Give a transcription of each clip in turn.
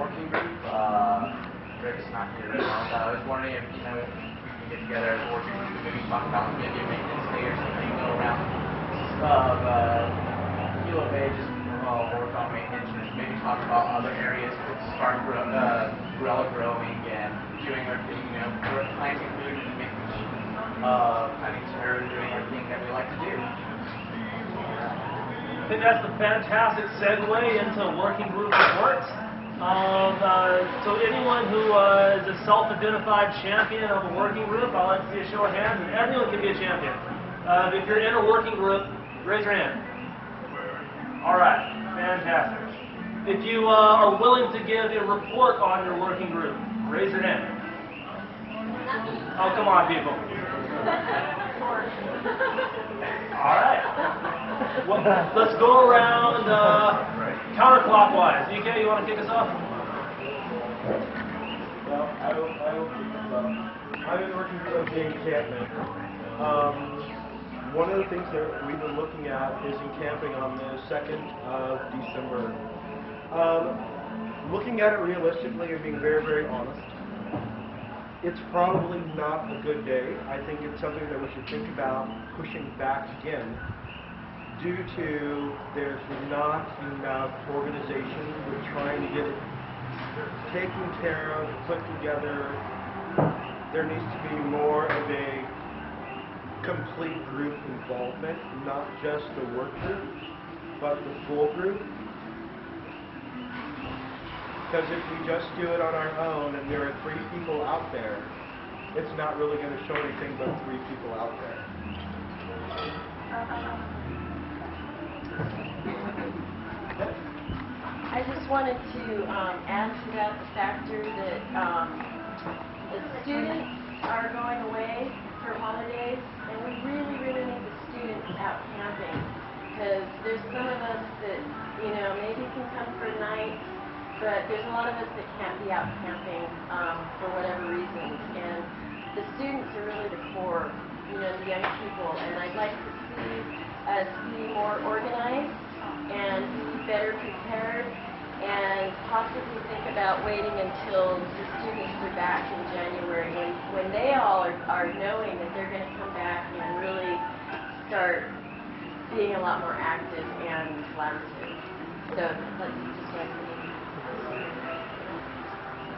working group. Rick's not here right now, but I was wondering if, we can get together as a working group and maybe talk about maybe a maintenance day or something, go around Hilo Bay, just work on maintenance, and maybe talk about other areas to start umbrella growing and doing our thing, planting food and making planting turf, doing everything that we like to do. I think that's a fantastic segue into working group reports. So anyone who is a self-identified champion of a working group, I'd like to see a show of hands, and everyone can be a champion. If you're in a working group, raise your hand. All right, fantastic. If you are willing to give a report on your working group, raise your hand. Oh, come on, people. All right. Well, let's go around counterclockwise. EK, you want to kick us off? Well, I will kick us off. I'm in the working group of the encampment. One of the things that we've been looking at is encamping on the 2nd of December. Looking at it realistically and being very, very honest, it's probably not a good day. I think it's something that we should think about pushing back again due to there's not enough organization. We're trying to get it taken care of, put together. There needs to be more of a complete group involvement, not just the work group, but the full group. Because if we just do it on our own and there are 3 people out there, it's not really going to show anything but 3 people out there. I just wanted to add to that the factor that the students are going away for holidays, and we really, really need the students out camping, because there's some of us that, maybe can come for a night, but there's a lot of us that can't be out camping for whatever reasons, and the students are really the core, the young people, and I'd like to see us be more organized and be better prepared, and possibly think about waiting until the students are back in January when they all are knowing that they're going to come back and really start being a lot more active and collaborative. So that's just what I think.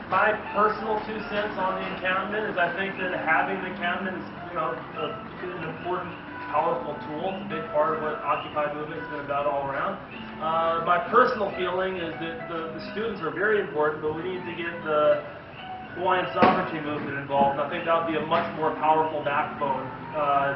My personal 2 cents on the encampment is I think that having the encampment is, an important, powerful tool. It's a big part of what Occupy movement has been about all around. My personal feeling is that the students are very important, but we need to get the Hawaiian sovereignty movement involved. And I think that would be a much more powerful backbone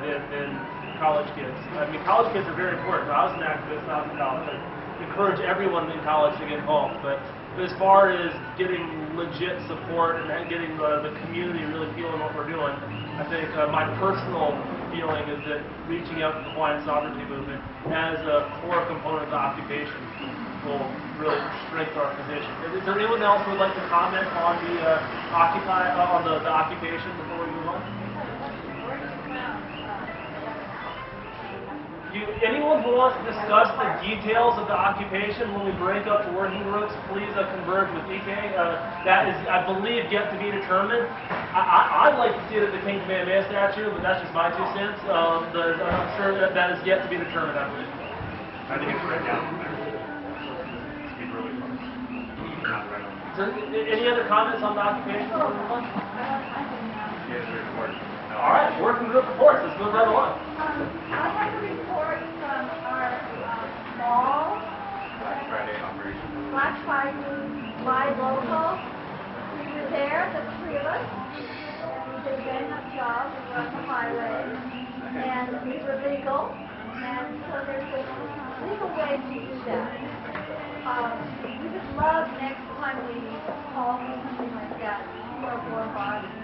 than college kids. I mean, college kids are very important. I was an activist when I was in college. I encourage everyone in college to get involved. But as far as getting legit support and getting the community really feeling what we're doing, I think my personal feeling is that reaching out to the Hawaiian sovereignty movement as a core component of the occupation will really strengthen our position. Is there anyone else who would like to comment on the the occupation before we move on? Anyone who wants to discuss the details of the occupation when we break up the working groups, please converge with EK. That is, I believe, yet to be determined. I'd like to see it at the King Kamehameha statue, but that's just my 2 cents. I'm sure that is yet to be determined, I believe. I think it's right down there. It's been really fun. Not right on. Is there any other comments on the occupation? Yes, report. All right, working group reports. Let's move right along. I have a report from our mall Black Friday operation. Black Friday My Local. We were there, the 3 of us, and we did a good enough job. We were on the highway, and we were legal, and so there's a legal way to do that. We would love next time we call for something like that, more bodies.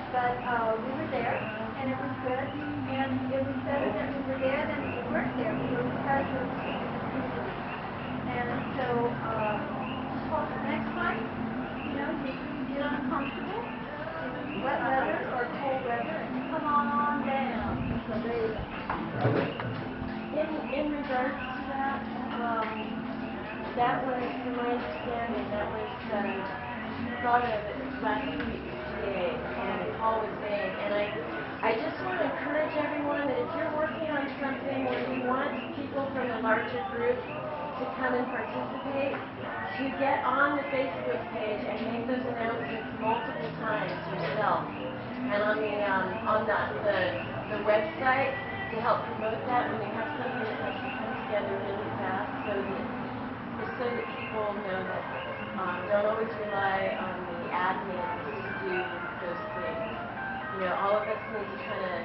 But we were there, and it was good, and it was better that we were there than we weren't there. We were present in the community. And so, next time, you get uncomfortable in wet weather or cold weather, and come on down. So there you go. In regards to that, that was, from my understanding, that was thought of it last week today, and a call was made, and I just want to encourage everyone that if you're working on something where you want people from the larger group to come and participate, to get on the Facebook page and make those announcements multiple times yourself. And on the website to help promote that when they have something that has to come together really fast, so that people know that don't always rely on the admins to do those things. You know, all of us need to kind of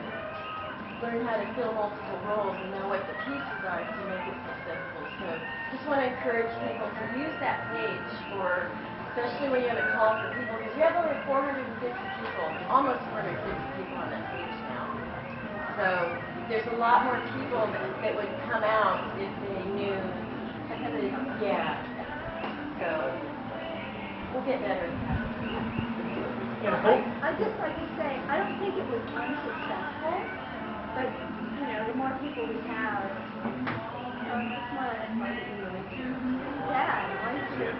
learn how to fill multiple roles and know what the pieces are to make it successful. So just want to encourage people to use that page for, especially when you have a call for people, because we have over 450 people, almost 450 people on that page now. So there's a lot more people that would come out if they knew. Yeah. So we'll get better at that. I'd just like to say, I don't think it was unsuccessful, but, you know, the more people we have, it's not as hard to do. Yeah, why is it?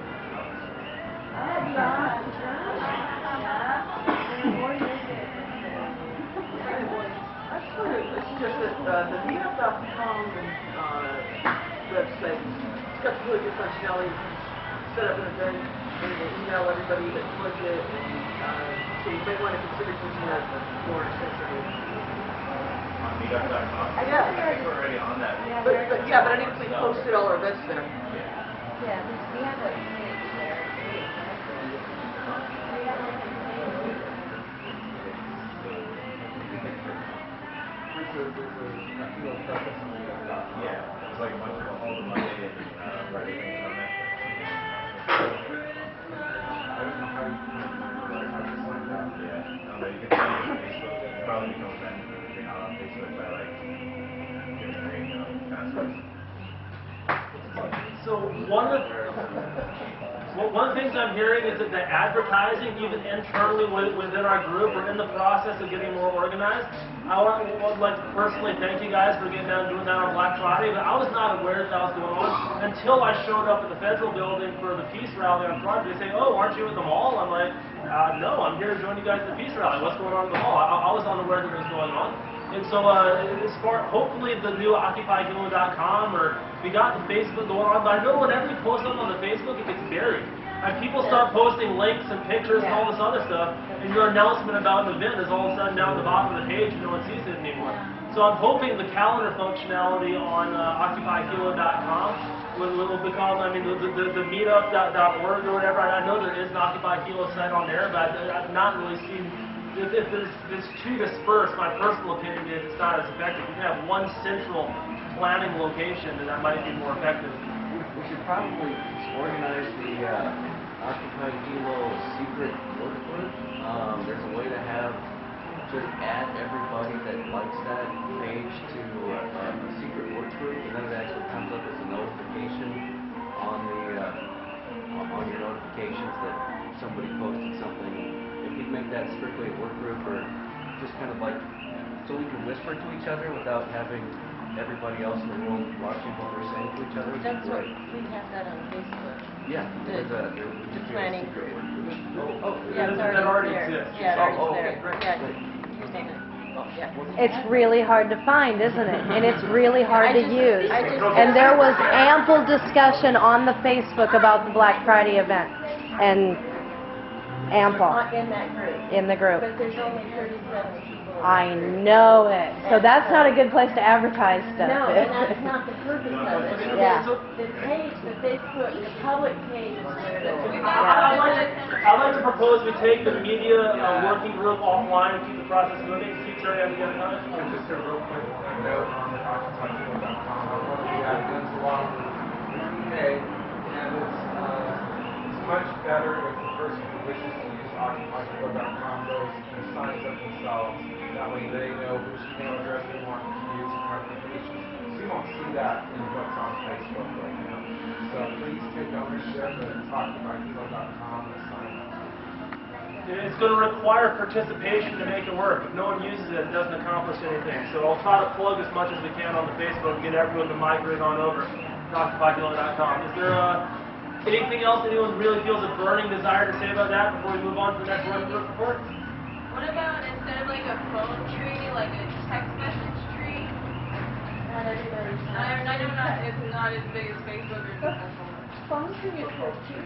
It's just that the meetup.com website, it's got really good functionality. Set up an event, and it will email everybody that click it, and so you might want to consider using that more extensively. On meetup.com? Yeah. I think we're already on that. But I think we posted all our events there. Yeah, we have a page there. Yeah, it was like a bunch of all the Monday and Friday things on there. Yeah, no, but you can find it on Facebook. You can probably become a friend if you're not on Facebook by like giving your email passwords. So one of the things I'm hearing is that the advertising, even internally within our group, we're in the process of getting more organized. I would like to personally thank you guys for getting down and doing that on Black Friday, but I was not aware that was going on until I showed up at the Federal Building for the Peace Rally on Friday. They say, "Oh, aren't you at the mall?" I'm like, "No, I'm here to join you guys at the Peace Rally. What's going on at the mall?" I was unaware that it was going on. And so, hopefully the new occupyhilo.com, or we got the Facebook going on, but I know whenever you post something on the Facebook, it gets buried. And people start posting links and pictures and all this other stuff, and your announcement about an event is all of a sudden down the bottom of the page and no one sees it anymore. So I'm hoping the calendar functionality on occupyhilo.com will become, I mean, the meetup.org or whatever. I know there is an Occupy Hilo site on there, but I've not really seen. If it's too dispersed, my personal opinion is it's not as effective. We can have one central planning location, and that might be more effective. We should probably organize the Occupy Hilo secret work group. There's a way to just add everybody that likes that page to a secret work group, and then it actually comes up as a notification on your notifications that somebody posted something. If you make that strictly a work group, or just kind of like so we can whisper to each other without having everybody else in the world watching what we're saying to each other. That's what we have that on Facebook. Yeah, The planning secret group. work group. Yeah, That already there. exists. Yeah, it already okay, there. great. Yeah, you're saying it. Oh, yeah. It's really hard to find, isn't it? And it's really hard to use. I just- And there was ample discussion on the Facebook about the Black Friday event. And ample In that group. in the group. But there's only 37 people. I know it. So that's not a good place to advertise stuff. No, and that's not the purpose of it. Yeah. The page, the Facebook, the public page is where the... I'd like to propose we take the media working group offline and keep the process moving. Keep turning on the other comment. Just a real quick note on the occupyhilo.com. One of the admins along with UK, and it's much better if the person who wishes to use occupyhilo.com goes and signs up themselves. That way they know which email address they want to use for notifications. So you won't see that in what's on Facebook right now. So please take ownership and occupyhilo.com and sign up. It's going to require participation to make it work. If no one uses it, it doesn't accomplish anything. So I'll try to plug as much as we can on the Facebook and get everyone to migrate on over to occupyhilo.com. Is there Anything else anyone really feels a burning desire to say about that before we move on to the next working group report? What about instead of like a phone tree, like a text message tree? Not everybody's I know it's not as big as Facebook or phone tree is good too.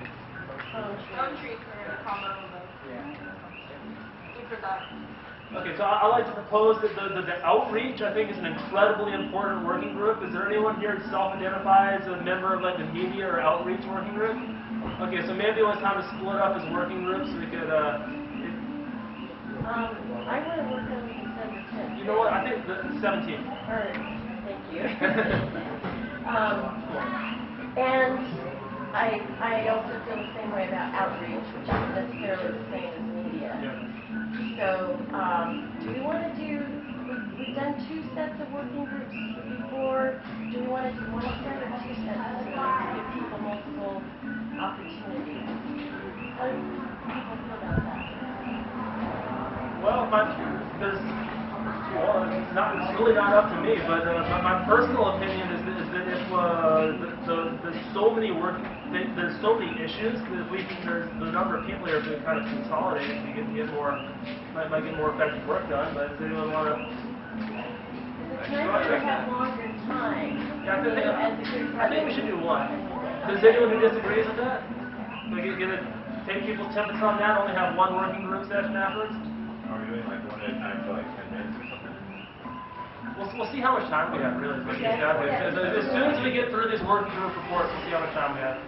phone trees are a combo of those. Good for that. Okay, so I'd like to propose that the outreach, I think, is an incredibly important working group. Is there anyone here that self-identifies as a member of like the media or outreach working group? Okay, so maybe it was time to split up as working groups so we could, I want to work on December 10th. you know what, I think the 17th. All right, thank you. And I also feel the same way about outreach, which isn't necessarily the same as media. So, do we want to do, we've done 2 sets of working groups before. Do we want to do 1 set or 2 sets to give people multiple opportunities? How do people feel about that? Well, it's really not up to me, but my personal opinion is that if there's so many there's so many issues that if there's the number of people here to kind of consolidate, we can get more, might get more effective work done. But does anyone want to? It's nice to have longer time. Yeah, I think we should do 1. Does anyone who disagrees with that? We're gonna take people's temperature on that. Only have 1 working group session afterwards. Are we doing like one at a time for like 10 minutes or something? We'll see how much time we have, really. As soon as we get through these working group reports, we'll see how much time we have.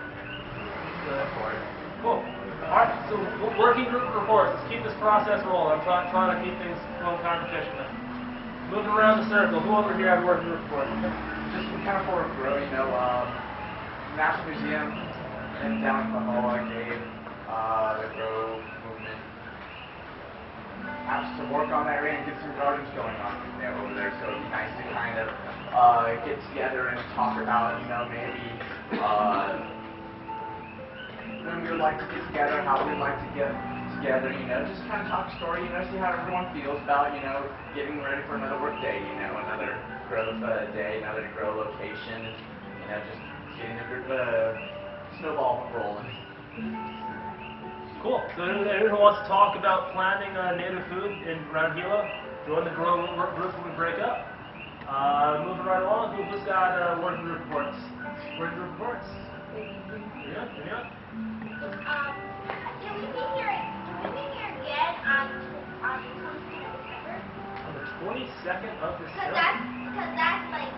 Cool. All right, so working group reports. Let's keep this process rolling. I'm trying to keep things going kind of efficiently. Moving around the circle. Who over here has working group report? Just kind of for a grow, National Museum and down in the hall I gave the grow movement has to work on that area and get some gardens going on over there. So it'd be nice to kind of get together and talk about, maybe when we would like to get together, how we'd like to get together, just kind of talk story, see how everyone feels about, getting ready for another work day, another grow day, another grow location, just getting the snowball rolling. Cool. So anyone who wants to talk about planting native food around Hilo, join the grow work group when we break up. Moving right along, who's got working group reports? Working group reports? Yeah. Can we be here again on the 22nd of December? On the 22nd of December? Because that's like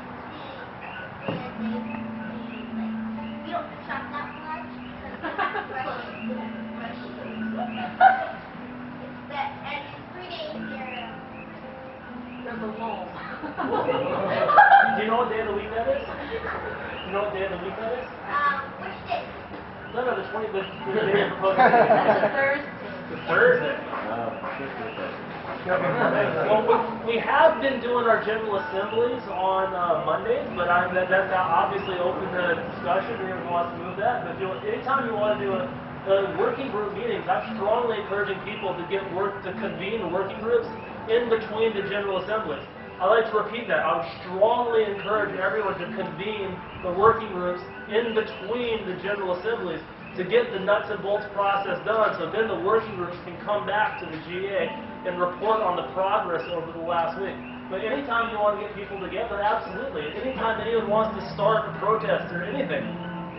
the we don't shop that much because it's fresh. It's that, and in 3 days here. There's a lull. Do you know what day of the week that is? Do you know what day of the week that is? Which day? No, the 20th. The day of proposal. That's a Thursday. The Thursday. Well, we have been doing our general assemblies on Mondays, but that's obviously open to discussion. Anyone wants to move that. But anytime you want to do working group meetings, I'm strongly encouraging people to convene working groups in between the general assemblies. I like to repeat that. I would strongly encourage everyone to convene the working groups in between the general assemblies to get the nuts and bolts process done, so then the working groups can come back to the GA and report on the progress over the last week. But anytime you want to get people together, absolutely. Anytime anyone wants to start a protest or anything,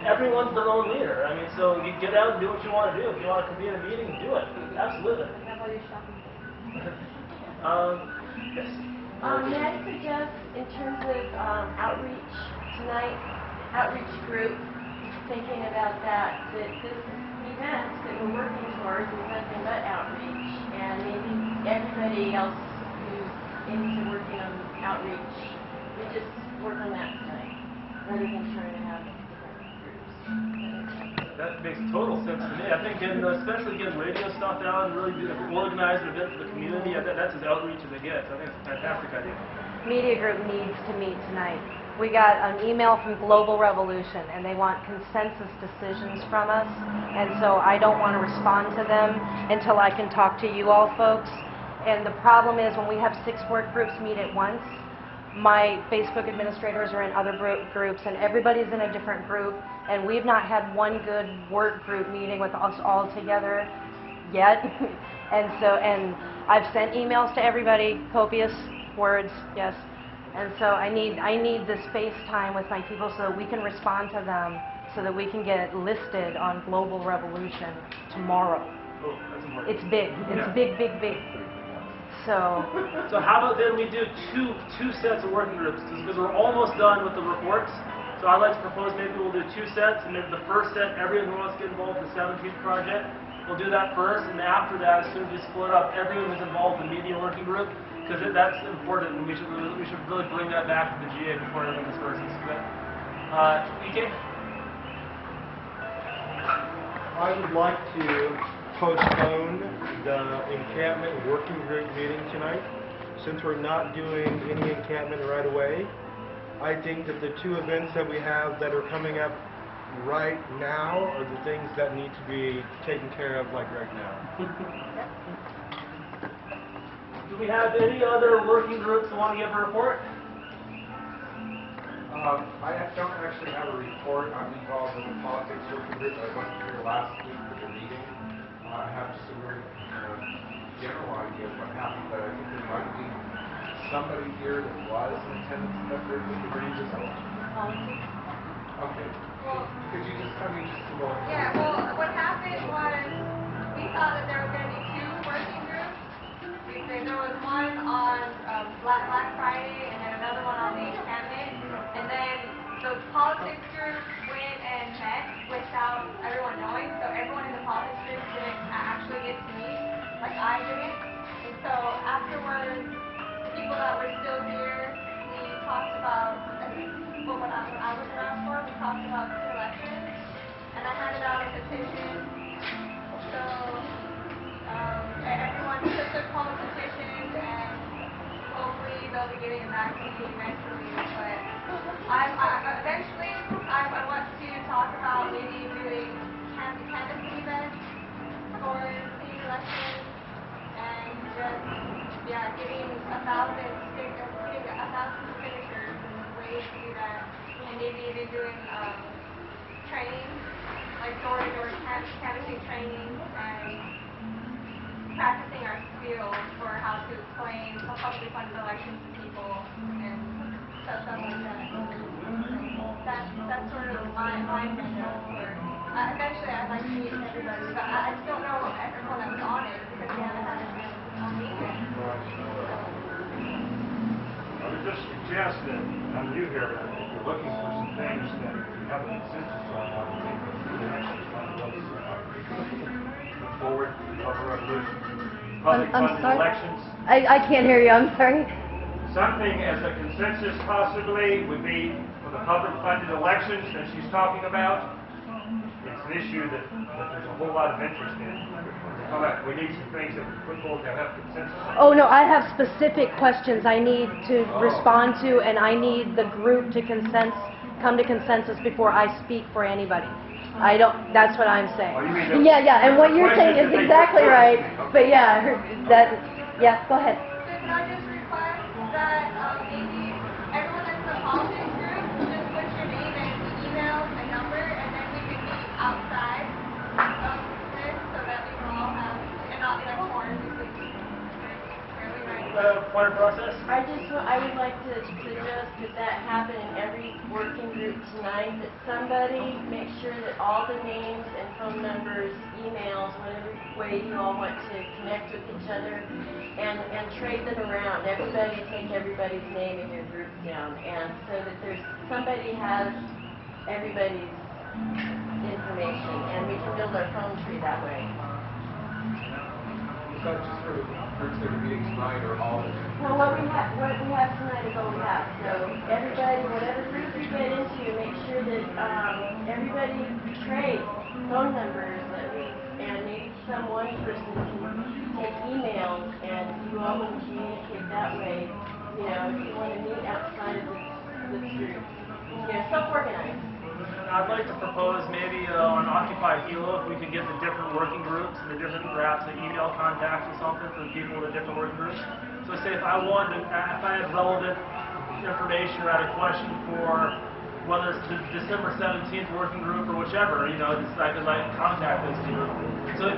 everyone's their own leader. I mean, so you get out and do what you want to do. If you want to convene a meeting, do it. Absolutely. How about your shopping? Yes. May I suggest, in terms of outreach tonight, outreach group, thinking about that this event that we're working towards is nothing but outreach, and maybe everybody else who's into working on outreach, we just work on that tonight, rather than trying to have different groups. That makes total sense to me. I think especially getting radio stuff out and really organize an event for the community, that's as outreach as it gets. I think it's a fantastic idea. Media group needs to meet tonight. We got an email from Global Revolution, and they want consensus decisions from us, and so I don't want to respond to them until I can talk to you all folks. And the problem is when we have 6 work groups meet at once, my Facebook administrators are in other groups, and everybody's in a different group, and we've not had one good work group meeting with us all together yet. and I've sent emails to everybody, copious words, yes. And so I need the space time with my people so that we can respond to them, so that we can get listed on Global Revolution tomorrow. Oh, that's important. It's big. It's big, big, big. So how about then we do two sets of working groups, because we're almost done with the reports. So I'd like to propose maybe we'll do 2 sets, and maybe the first set, everyone who wants to get involved in the 17th project, we'll do that first, and after that, as soon as we split up, everyone who's involved in the media working group, because that's important, and we should really bring that back to the GA before everyone disperses. But, EK? I would like to postpone the encampment working group meeting tonight. Since we're not doing any encampment right away, I think that the 2 events that we have that are coming up right now are the things that need to be taken care of like right now. Do we have any other working groups that want to give a report? I don't actually have a report. I'm involved in the politics working group. I wasn't here last week for the meeting. I have just a very general idea of what happened, but I think there might be somebody here that was in attendance at that group. Would you bring this up? Okay. Well, Could you just tell me just a little? yeah, well, what happened was we thought that there was going to be 2 working groups. There was one on Black Friday and then another one on the encampment. And then the politics group went and met without everyone knowing. So everyone in the politics group didn't actually get to meet, like I didn't. And so afterwards, the people that were still here, we talked about, what I was around for, we talked about the election. And I handed out a petition. So everyone took home petitions, and hopefully they'll be getting it back to me eventually. But eventually I want to talk about maybe doing canvassing events for the election, and just getting 1,000 signatures and ways to do that, and maybe even doing training, like door-to-door canvassing training, and practicing our skills for how to explain publicly funded elections to people and stuff like that. That's sort of my agenda for. Eventually, I'd like to meet everybody, but I just don't know everyone that was on it because we haven't had everyone on it yet. I would just suggest that I'm new here, but if you're looking for some things that you have a consensus on, I would think that the next is one of those move forward, Global Revolution, public I'm funded sorry? elections. I can't hear you. I'm sorry. Something as a consensus possibly would be for the public funded elections that she's talking about. It's an issue that there's a whole lot of interest in. We need some things that we put forward to have consensus on. Oh, no, I have specific questions I need to respond to, and I need the group to come to consensus before I speak for anybody. That's what I'm saying. Oh, you mean Yeah, and what you're saying is exactly right. But yeah, go ahead. Could I just request that maybe everyone that's in the politics group just put your name and email and number, and then we can meet outside of this so that we can all have, and not be like corners between fairly right. Point of process? I would like to suggest that happen in every working group tonight, that somebody make sure that all the names and phone numbers, emails, whatever way you all want to connect with each other, and trade them around. Everybody take everybody's name in your group down, and so that somebody has everybody's information, and we can build our phone tree that way. Is that just for the groups that are meeting tonight, or all of them? Well, what we have tonight is what we have. So everybody, whatever group you get into, make sure that everybody trades phone numbers and maybe one person can take emails, and you all can communicate that way. You know, if you want to meet outside of this group, self-organize. I'd like to propose maybe on Occupy Hilo, if we could get the different working groups and the different, perhaps the email contacts or something for the people in the different working groups. So say if I had relevant information or had a question for whether it's the December 17th working group or whichever, you know, I could like contact those people. So